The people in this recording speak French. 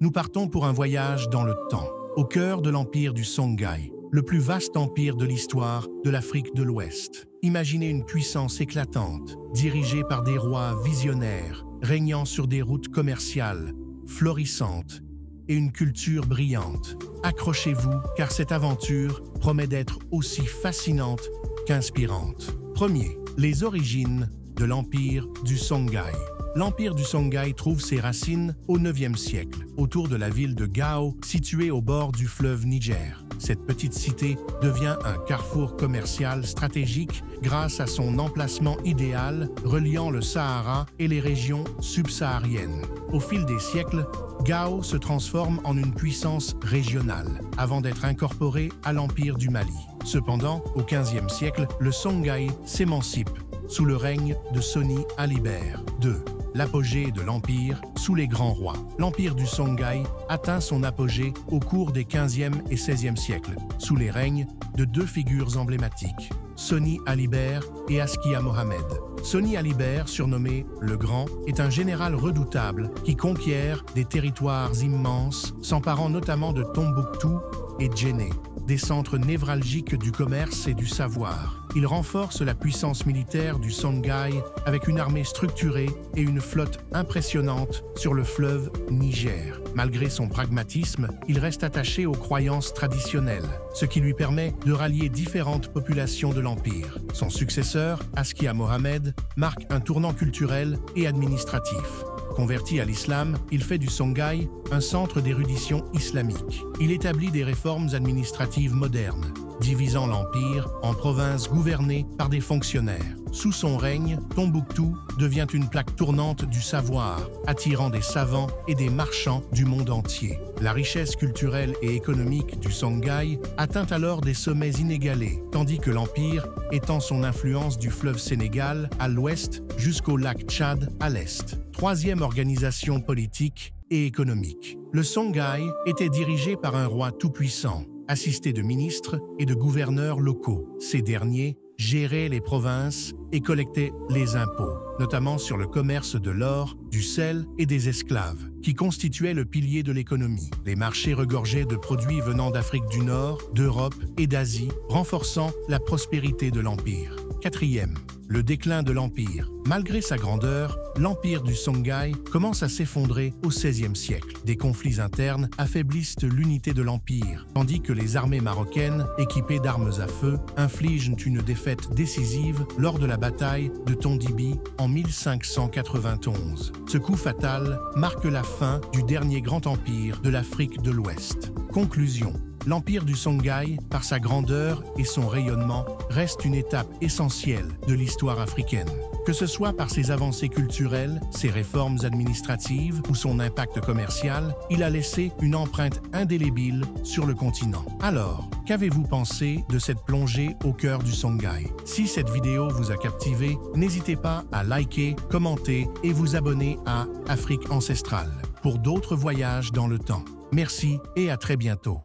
nous partons pour un voyage dans le temps, au cœur de l'empire du Songhai, le plus vaste empire de l'histoire de l'Afrique de l'Ouest. Imaginez une puissance éclatante, dirigée par des rois visionnaires, régnant sur des routes commerciales, florissantes, et une culture brillante. Accrochez-vous, car cette aventure promet d'être aussi fascinante qu'inspirante. Premier, les origines de l'empire du Songhai. L'empire du Songhai trouve ses racines au IXe siècle, autour de la ville de Gao, située au bord du fleuve Niger. Cette petite cité devient un carrefour commercial stratégique grâce à son emplacement idéal reliant le Sahara et les régions subsahariennes. Au fil des siècles, Gao se transforme en une puissance régionale, avant d'être incorporée à l'empire du Mali. Cependant, au XVe siècle, le Songhai s'émancipe sous le règne de Soni Alibert. 2. L'apogée de l'empire sous les grands rois. L'empire du Songhai atteint son apogée au cours des XVe et XVIe siècles, sous les règnes de deux figures emblématiques, Soni Alibert et Askia Mohammed. Soni Alibert, surnommé le Grand, est un général redoutable qui conquiert des territoires immenses, s'emparant notamment de Tombouctou et Djenné, des centres névralgiques du commerce et du savoir. Il renforce la puissance militaire du Songhai avec une armée structurée et une flotte impressionnante sur le fleuve Niger. Malgré son pragmatisme, il reste attaché aux croyances traditionnelles, ce qui lui permet de rallier différentes populations de l'Empire. Son successeur, Askia Mohammed, marque un tournant culturel et administratif. Converti à l'islam, il fait du Songhai un centre d'érudition islamique. Il établit des réformes administratives modernes, divisant l'Empire en provinces gouvernées par des fonctionnaires. Sous son règne, Tombouctou devient une plaque tournante du savoir, attirant des savants et des marchands du monde entier. La richesse culturelle et économique du Songhai atteint alors des sommets inégalés, tandis que l'Empire étend son influence du fleuve Sénégal à l'ouest jusqu'au lac Tchad à l'est. Troisième organisation politique et économique. Le Songhai était dirigé par un roi tout-puissant, assisté de ministres et de gouverneurs locaux. Ces derniers géraient les provinces et collectaient les impôts, notamment sur le commerce de l'or, du sel et des esclaves, qui constituaient le pilier de l'économie. Les marchés regorgeaient de produits venant d'Afrique du Nord, d'Europe et d'Asie, renforçant la prospérité de l'Empire. Quatrième, le déclin de l'Empire. Malgré sa grandeur, l'Empire du Songhai commence à s'effondrer au XVIe siècle. Des conflits internes affaiblissent l'unité de l'Empire, tandis que les armées marocaines, équipées d'armes à feu, infligent une défaite décisive lors de la bataille de Tondibi en 1591. Ce coup fatal marque la fin du dernier grand empire de l'Afrique de l'Ouest. Conclusion. L'empire du Songhai, par sa grandeur et son rayonnement, reste une étape essentielle de l'histoire africaine. Que ce soit par ses avancées culturelles, ses réformes administratives ou son impact commercial, il a laissé une empreinte indélébile sur le continent. Alors, qu'avez-vous pensé de cette plongée au cœur du Songhai? Si cette vidéo vous a captivé, n'hésitez pas à liker, commenter et vous abonner à Afrique ancestrale pour d'autres voyages dans le temps. Merci et à très bientôt.